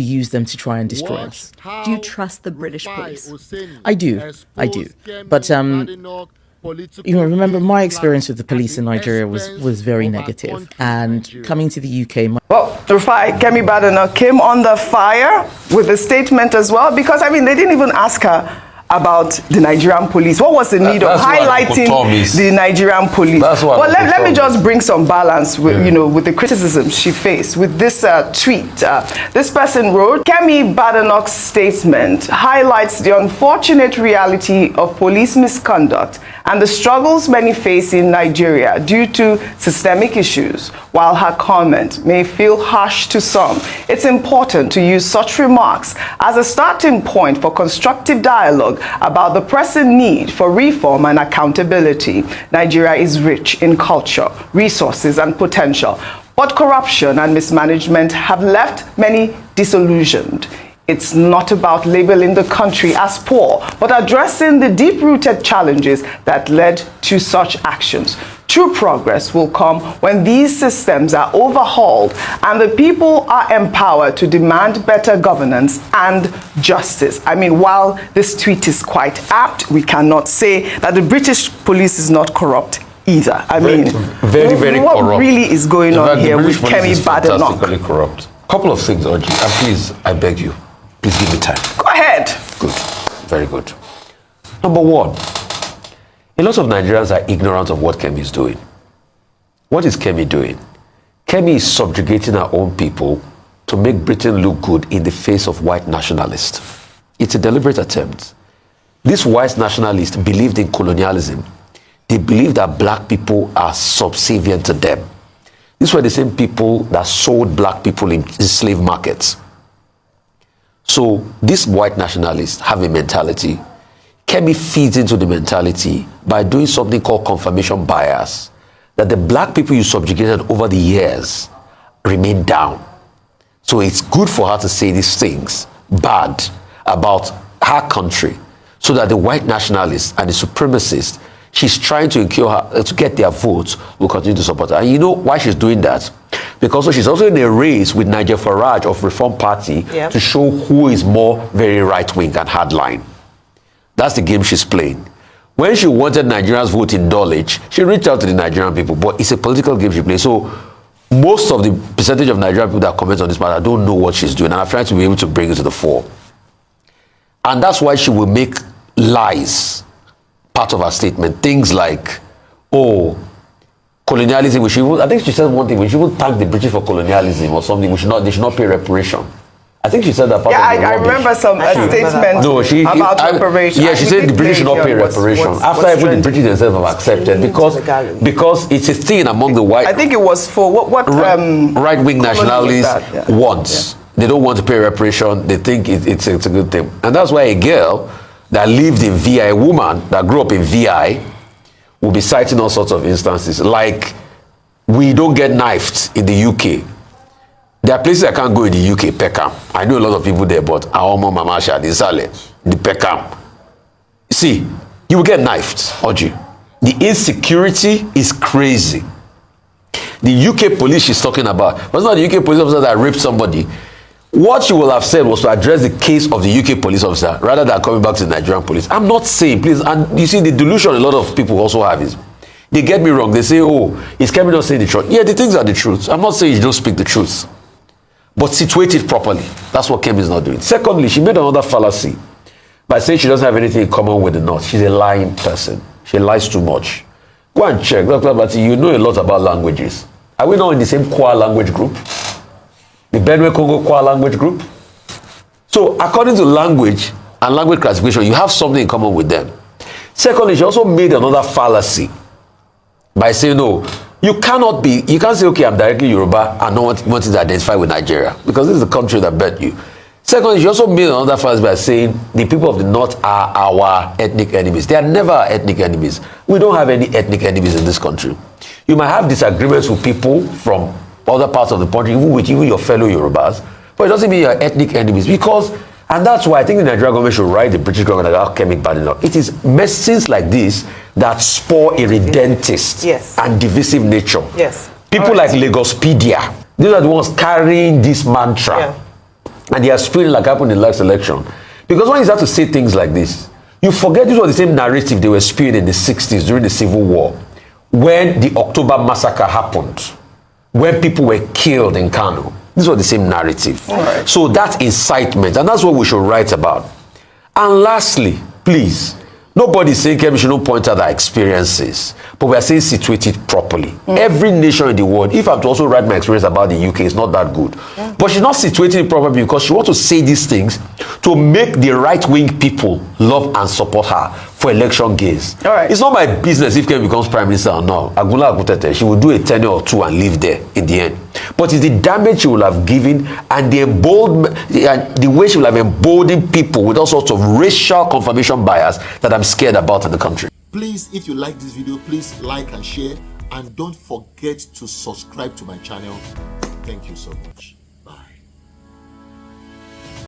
use them to try and destroy us. Do you trust the British police? I do. But remember my experience with the police in Nigeria was very negative. And coming to the UK, well, Rufai, Kemi Badenoch came under fire with a statement as well, because they didn't even ask her about the Nigerian police. What was the need of highlighting the Nigerian police? Well, let me just bring some balance with, with the criticism she faced with this tweet. This person wrote, Kemi Badenoch's statement highlights the unfortunate reality of police misconduct and the struggles many face in Nigeria due to systemic issues. While her comment may feel harsh to some, it's important to use such remarks as a starting point for constructive dialogue about the pressing need for reform and accountability. Nigeria is rich in culture, resources, and potential, but corruption and mismanagement have left many disillusioned. It's not about labeling the country as poor, but addressing the deep-rooted challenges that led to such actions. True progress will come when these systems are overhauled and the people are empowered to demand better governance and justice. While this tweet is quite apt, we cannot say that the British police is not corrupt either. Very, very what corrupt. What really is going on here with Kemi Badenoch? Fantastically corrupt. Couple of things, Oji, and please, I beg you, please give me time. Go ahead. Good. Very good. Number one, a lot of Nigerians are ignorant of what Kemi is doing. What is Kemi doing? Kemi is subjugating her own people to make Britain look good in the face of white nationalists. It's a deliberate attempt. These white nationalists believed in colonialism. They believed that black people are subservient to them. These were the same people that sold black people in slave markets. So these white nationalists have a mentality. Kemi feeds into the mentality by doing something called confirmation bias, that the black people you subjugated over the years remain down. So it's good for her to say these things bad about her country, so that the white nationalists and the supremacists she's trying to incur her, to get their votes, will continue to support her. And you know why she's doing that? Because she's also in a race with Nigel Farage of Reform Party to show who is more very right-wing and hardline. That's the game she's playing. When she wanted Nigerians vote in Dulwich, she reached out to the Nigerian people, but it's a political game she plays. So most of the percentage of Nigerian people that comment on this matter don't know what she's doing, and I'm trying to be able to bring it to the fore. And that's why she will make lies part of her statement. Things like, colonialism, I think she said one thing, we shouldn't thank the British for colonialism or something, they should not pay reparation. I think she said that part of the I remember some statement about reparation. Yeah, she said the British should not pay reparation. After even the British themselves have accepted, because it's a thing among the white. I think it was for what right-wing nationalists want. Yeah. They don't want to pay reparation. They think it's a good thing. And that's why a girl that lived in VI, a woman that grew up in VI, will be citing all sorts of instances. Like, we don't get knifed in the UK. There are places I can't go in the UK, Peckham. I know a lot of people there, but Aomo, Mamasha, the Peckham. See, you will get knifed, Oji. The insecurity is crazy. The UK police she's talking about, but it's not the UK police officer that raped somebody. What she will have said was to address the case of the UK police officer rather than coming back to the Nigerian police. I'm not saying, please, and you see the delusion a lot of people also have is, they get me wrong. They say, is Kemi not saying the truth? Yeah, the things are the truth. I'm not saying you don't speak the truth. But situate it properly. That's what Kemi is not doing. Secondly, she made another fallacy by saying she doesn't have anything in common with the North. She's a lying person. She lies too much. Go and check. Dr. Bati, you know a lot about languages. Are we not in the same Kwa language group? The Benue Congo Kwa language group? So, according to language and language classification, you have something in common with them. Secondly, she also made another fallacy by saying, you can't say, okay, I'm directly Yoruba and not wanting to identify with Nigeria, because this is the country that bet you. Secondly, she also made another fallacy by saying the people of the North are our ethnic enemies. They are never our ethnic enemies. We don't have any ethnic enemies in this country. You might have disagreements with people from other parts of the country, even with your fellow Yorubas, but it doesn't mean you're ethnic enemies. And that's why I think the Nigerian government should write the British government about Kemi Badenoch. It is messages like this that spur a redentist and divisive nature. People like Lagospedia, these are the ones carrying this mantra. and they are spewing like happened in the last election. Because when you start to say things like this, you forget this was the same narrative they were spewing in the 60s during the Civil War, when the October massacre happened, when people were killed in Kano. This was the same narrative. Right. So that's incitement, and that's what we should write about. And lastly, please, nobody's saying Kemi should not point out our experiences, but we are saying situate it properly. Every nation in the world, if I'm to also write my experience about the UK, it's not that good. But she's not situating it properly because she wants to say these things to make the right-wing people love and support her for election gains. Right. It's not my business if Kemi becomes prime minister or not. Agula Agutete, she will do a tenure or two and leave there in the end. But it's the damage she will have given and the way she will have emboldened people with all sorts of racial confirmation bias that I'm scared about in the country. Please, if you like this video, please like and share, and don't forget to subscribe to my channel. Thank you so much.